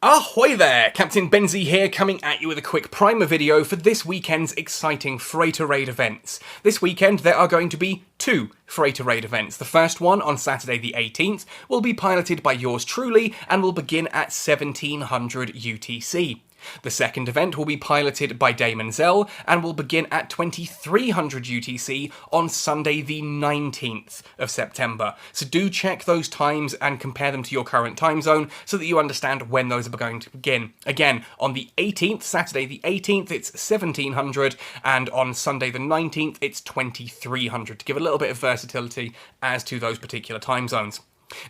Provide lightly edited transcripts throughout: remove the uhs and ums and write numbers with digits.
Ahoy there! Captain Benzie here, coming at you with a quick primer video for this weekend's exciting Freighter Raid events. This weekend there are going to be two Freighter Raid events. The first one, on Saturday the 18th, will be piloted by yours truly and will begin at 1700 UTC. The second event will be piloted by Damon Zell and will begin at 2300 UTC on Sunday the 19th of September. So do check those times and compare them to your current time zone so that you understand when those are going to begin. Again, on the 18th, Saturday the 18th, it's 1700, and on Sunday the 19th, it's 2300, to give a little bit of versatility as to those particular time zones.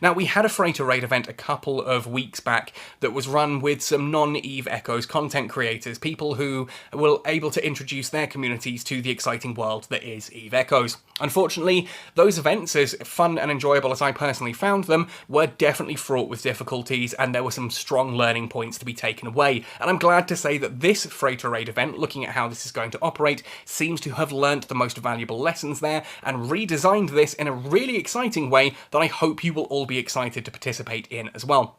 Now, we had a Freighter Raid event a couple of weeks back that was run with some non-Eve Echoes content creators, people who were able to introduce their communities to the exciting world that is Eve Echoes. Unfortunately, those events, as fun and enjoyable as I personally found them, were definitely fraught with difficulties, and there were some strong learning points to be taken away. And I'm glad to say that this Freighter Raid event, looking at how this is going to operate, seems to have learnt the most valuable lessons there and redesigned this in a really exciting way that I hope you will all be excited to participate in as well.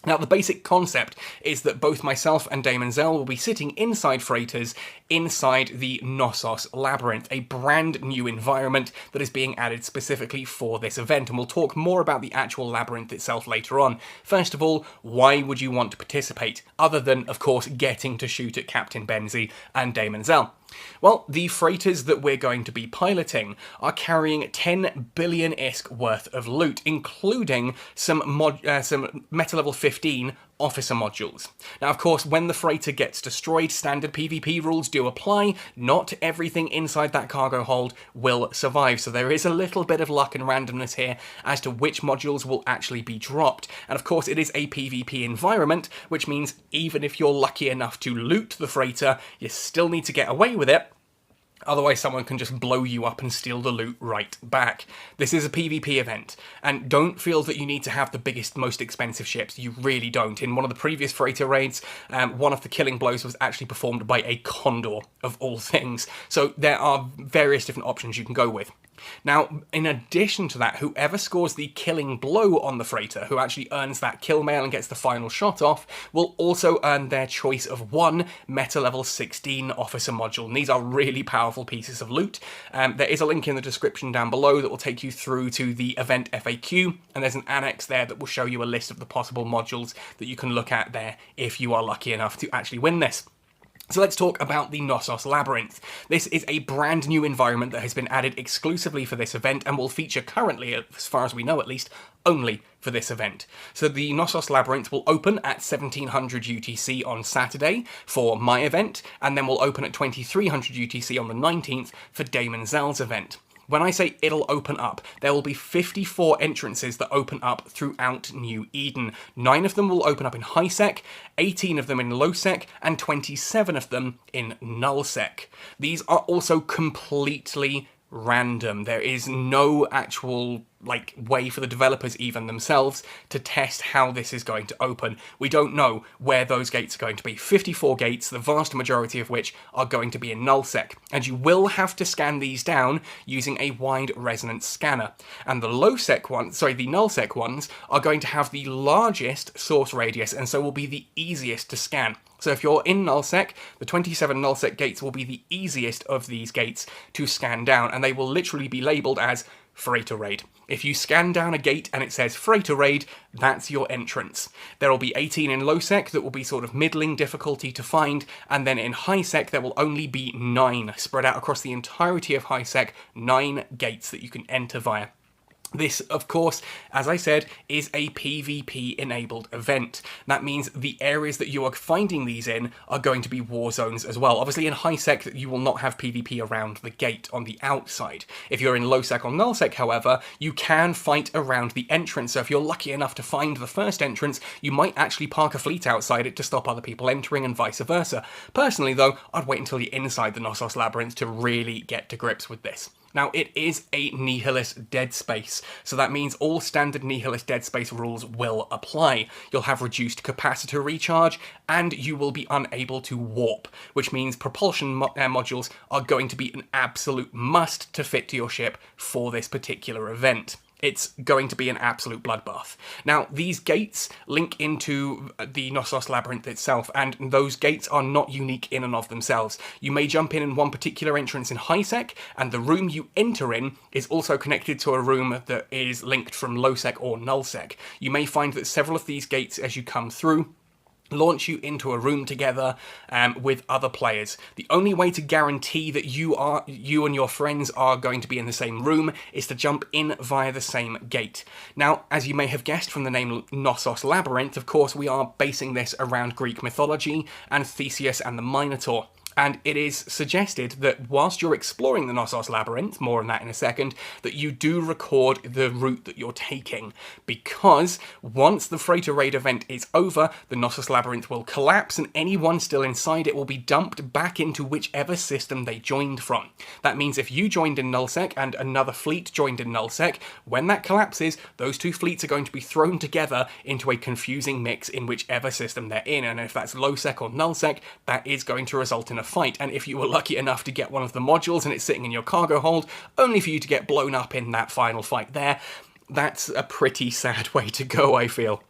Now, the basic concept is that both myself and Damon Zell will be sitting inside freighters inside the Nosos Labyrinth, a brand new environment that is being added specifically for this event, and we'll talk more about the actual labyrinth itself later on. First of all, why would you want to participate, other than, of course, getting to shoot at Captain Benzie and Damon Zell? Well, the freighters that we're going to be piloting are carrying 10 billion-isk worth of loot, including some Meta Level 15 officer modules. Now, of course, when the freighter gets destroyed, standard PvP rules do apply. Not everything inside that cargo hold will survive, so there is a little bit of luck and randomness here as to which modules will actually be dropped. And of course, it is a PvP environment, which means even if you're lucky enough to loot the freighter, you still need to get away with it. Otherwise, someone can just blow you up and steal the loot right back. This is a PvP event, and don't feel that you need to have the biggest, most expensive ships. You really don't. In one of the previous freighter raids, one of the killing blows was actually performed by a Condor, of all things. So there are various different options you can go with. Now, in addition to that, whoever scores the killing blow on the freighter, who actually earns that kill mail and gets the final shot off, will also earn their choice of one Meta Level 16 officer module. And these are really powerful pieces of loot. There is a link in the description down below that will take you through to the event FAQ, and there's an annex there that will show you a list of the possible modules that you can look at there if you are lucky enough to actually win this. So let's talk about the Nosos Labyrinth. This is a brand new environment that has been added exclusively for this event and will feature currently, as far as we know at least, only for this event. So the Nosos Labyrinth will open at 1700 UTC on Saturday for my event, and then will open at 2300 UTC on the 19th for Damon Zell's event. When I say it'll open up, there will be 54 entrances that open up throughout New Eden. 9 of them will open up in high sec, 18 of them in low sec, and 27 of them in null sec. These are also completely random. There is no actual way for the developers even themselves to test how this is going to open. We don't know where those gates are going to be. 54 gates, the vast majority of which are going to be in nullsec, and you will have to scan these down using a wide resonance scanner. And the the nullsec ones are going to have the largest source radius, and so will be the easiest to scan. So if you're in nullsec, the 27 nullsec gates will be the easiest of these gates to scan down, and they will literally be labelled as Freighter Raid. If you scan down a gate and it says Freighter Raid, that's your entrance. There will be 18 in low sec that will be sort of middling difficulty to find, and then in high sec there will only be 9, spread out across the entirety of high sec, 9 gates that you can enter via. This, of course, as I said, is a PvP-enabled event. That means the areas that you are finding these in are going to be war zones as well. Obviously, in high sec, you will not have PvP around the gate on the outside. If you're in low sec or null sec, however, you can fight around the entrance. So if you're lucky enough to find the first entrance, you might actually park a fleet outside it to stop other people entering, and vice versa. Personally, though, I'd wait until you're inside the Nosos Labyrinth to really get to grips with this. Now, it is a nihilist dead space, so that means all standard nihilist dead space rules will apply. You'll have reduced capacitor recharge, and you will be unable to warp, which means propulsion modules are going to be an absolute must to fit to your ship for this particular event. it's going to be an absolute bloodbath. Now, these gates link into the Nosos Labyrinth itself, and those gates are not unique in and of themselves. You may jump in one particular entrance in High-Sec, and the room you enter in is also connected to a room that is linked from Low-Sec or Null-Sec. You may find that several of these gates, as you come through, launch you into a room together with other players. The only way to guarantee that you and your friends are going to be in the same room is to jump in via the same gate. Now, as you may have guessed from the name Nosos Labyrinth, of course we are basing this around Greek mythology and Theseus and the Minotaur. And it is suggested that whilst you're exploring the Nosos Labyrinth, more on that in a second, that you do record the route that you're taking. Because once the Freighter Raid event is over, the Nosos Labyrinth will collapse and anyone still inside it will be dumped back into whichever system they joined from. That means if you joined in Nullsec and another fleet joined in Nullsec, when that collapses, those two fleets are going to be thrown together into a confusing mix in whichever system they're in. And if that's Lowsec or Nullsec, that is going to result in a fight, and if you were lucky enough to get one of the modules and it's sitting in your cargo hold, only for you to get blown up in that final fight there, that's a pretty sad way to go, I feel.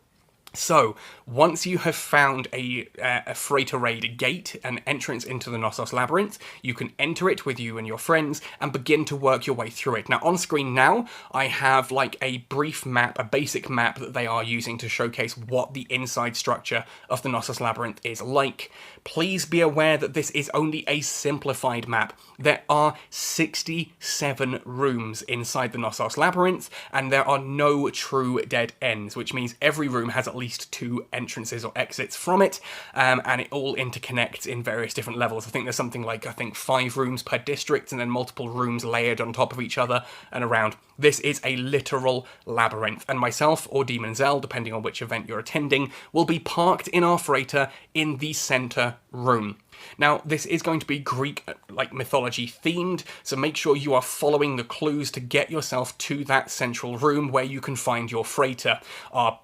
So, once you have found a Freighter Raid gate, an entrance into the Nosos Labyrinth, you can enter it with you and your friends and begin to work your way through it. Now, on screen now, I have like a brief map, a basic map that they are using to showcase what the inside structure of the Nosos Labyrinth is like. Please be aware that this is only a simplified map. There are 67 rooms inside the Nosos Labyrinth, and there are no true dead ends, which means every room has at least 2 entrances or exits from it, and it all interconnects in various different levels. I think there's something like, 5 rooms per district, and then multiple rooms layered on top of each other and around. This is a literal labyrinth, and myself, or Demon Zell, depending on which event you're attending, will be parked in our freighter in the centre room. Now, this is going to be Greek, mythology themed, so make sure you are following the clues to get yourself to that central room where you can find your freighter, our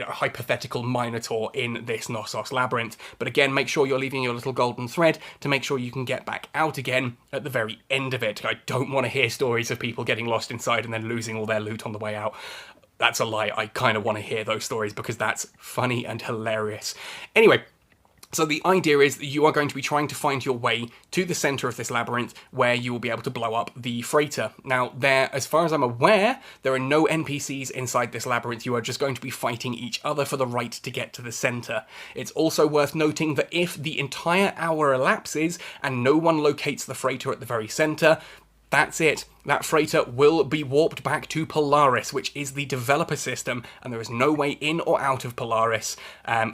hypothetical Minotaur in this Nosos Labyrinth. But again, make sure you're leaving your little golden thread to make sure you can get back out again at the very end of it. I don't want to hear stories of people getting lost inside and then losing all their loot on the way out. That's a lie. I kind of want to hear those stories because that's funny and hilarious. Anyway, so the idea is that you are going to be trying to find your way to the centre of this labyrinth where you will be able to blow up the freighter. Now, as far as I'm aware, there are no NPCs inside this labyrinth. You are just going to be fighting each other for the right to get to the centre. It's also worth noting that if the entire hour elapses and no one locates the freighter at the very centre, that's it. That freighter will be warped back to Polaris, which is the developer system, and there is no way in or out of Polaris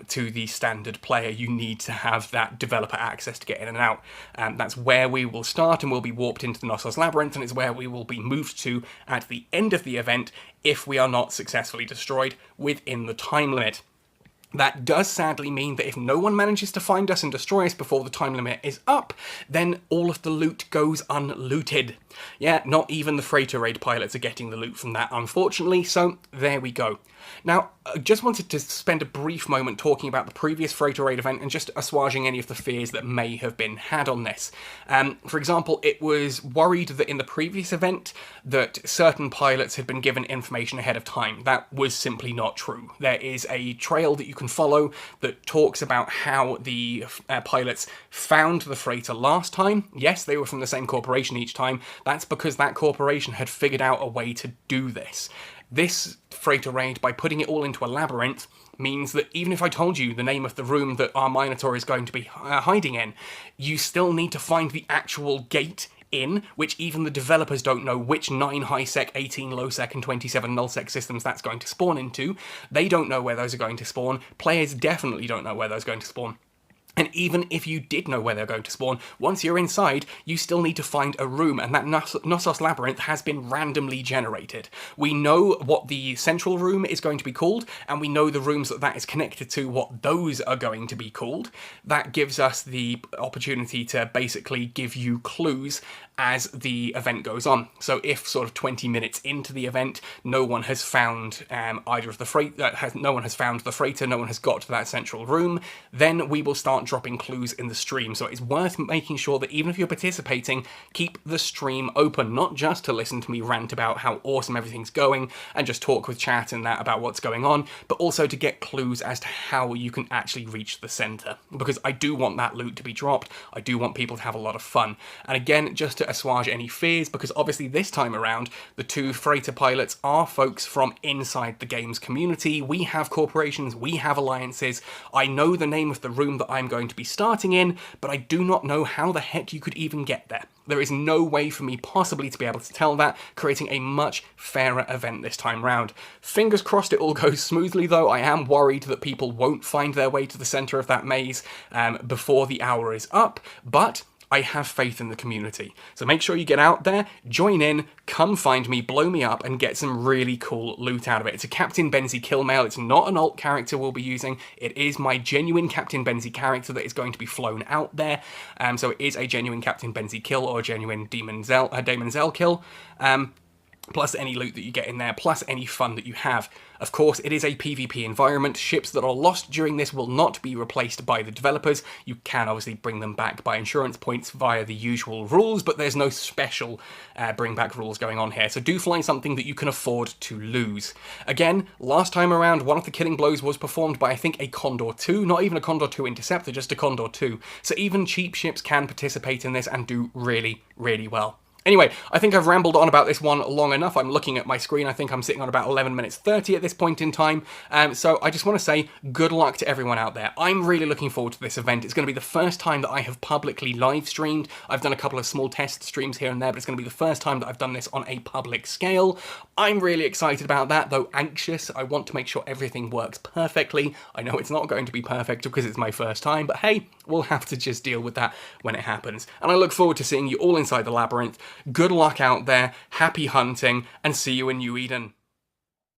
to the standard player. You need to have that developer access to get in and out. That's where we will start, and we'll be warped into the Nosos Labyrinth, and it's where we will be moved to at the end of the event if we are not successfully destroyed within the time limit. That does sadly mean that if no one manages to find us and destroy us before the time limit is up, then all of the loot goes unlooted. Yeah, not even the Freighter Raid pilots are getting the loot from that, unfortunately, so there we go. Now, I just wanted to spend a brief moment talking about the previous Freighter Raid event and just assuaging any of the fears that may have been had on this. For example, it was worried that in the previous event that certain pilots had been given information ahead of time. That was simply not true. There is a trail that you can follow that talks about how the pilots found the freighter last time. Yes, they were from the same corporation each time. That's because that corporation had figured out a way to do this. This Freighter Raid, by putting it all into a labyrinth, means that even if I told you the name of the room that our Minotaur is going to be hiding in, you still need to find the actual gate in, which even the developers don't know which 9 high-sec, 18 low-sec, and 27 null-sec systems that's going to spawn into. They don't know where those are going to spawn. Players definitely don't know where those are going to spawn. And even if you did know where they're going to spawn, once you're inside, you still need to find a room, and that Nosos Labyrinth has been randomly generated. We know what the central room is going to be called, and we know the rooms that is connected to, what those are going to be called. That gives us the opportunity to basically give you clues as the event goes on. So if sort of 20 minutes into the event, no one has found either of the no one has found the freighter, no one has got to that central room, then we will start dropping clues in the stream, so it's worth making sure that even if you're participating, keep the stream open, not just to listen to me rant about how awesome everything's going and just talk with chat and that about what's going on, but also to get clues as to how you can actually reach the centre, because I do want that loot to be dropped, I do want people to have a lot of fun. And again, just to assuage any fears, because obviously this time around, the 2 freighter pilots are folks from inside the game's community. We have corporations, we have alliances, I know the name of the room that I'm going to be starting in, but I do not know how the heck you could even get there. There is no way for me possibly to be able to tell that, creating a much fairer event this time round. Fingers crossed it all goes smoothly though. I am worried that people won't find their way to the centre of that maze before the hour is up, but I have faith in the community. So make sure you get out there, join in, come find me, blow me up, and get some really cool loot out of it. It's a Captain Benzie kill mail. It's not an alt character we'll be using. It is my genuine Captain Benzie character that is going to be flown out there. So it is a genuine Captain Benzie kill or a genuine Damon Zell kill. Plus any loot that you get in there, plus any fun that you have. Of course, it is a PvP environment. Ships that are lost during this will not be replaced by the developers. You can obviously bring them back by insurance points via the usual rules, but there's no special bring back rules going on here. So do fly something that you can afford to lose. Again, last time around, one of the killing blows was performed by, I think, a Condor 2, not even a Condor 2 Interceptor, just a Condor 2. So even cheap ships can participate in this and do really, really well. Anyway, I think I've rambled on about this one long enough. I'm looking at my screen. I think I'm sitting on about 11 minutes 30 at this point in time. So I just want to say good luck to everyone out there. I'm really looking forward to this event. It's going to be the first time that I have publicly live streamed. I've done a couple of small test streams here and there, but it's going to be the first time that I've done this on a public scale. I'm really excited about that, though anxious. I want to make sure everything works perfectly. I know it's not going to be perfect because it's my first time, but hey, we'll have to just deal with that when it happens. And I look forward to seeing you all inside the labyrinth. Good luck out there, happy hunting, and see you in New Eden.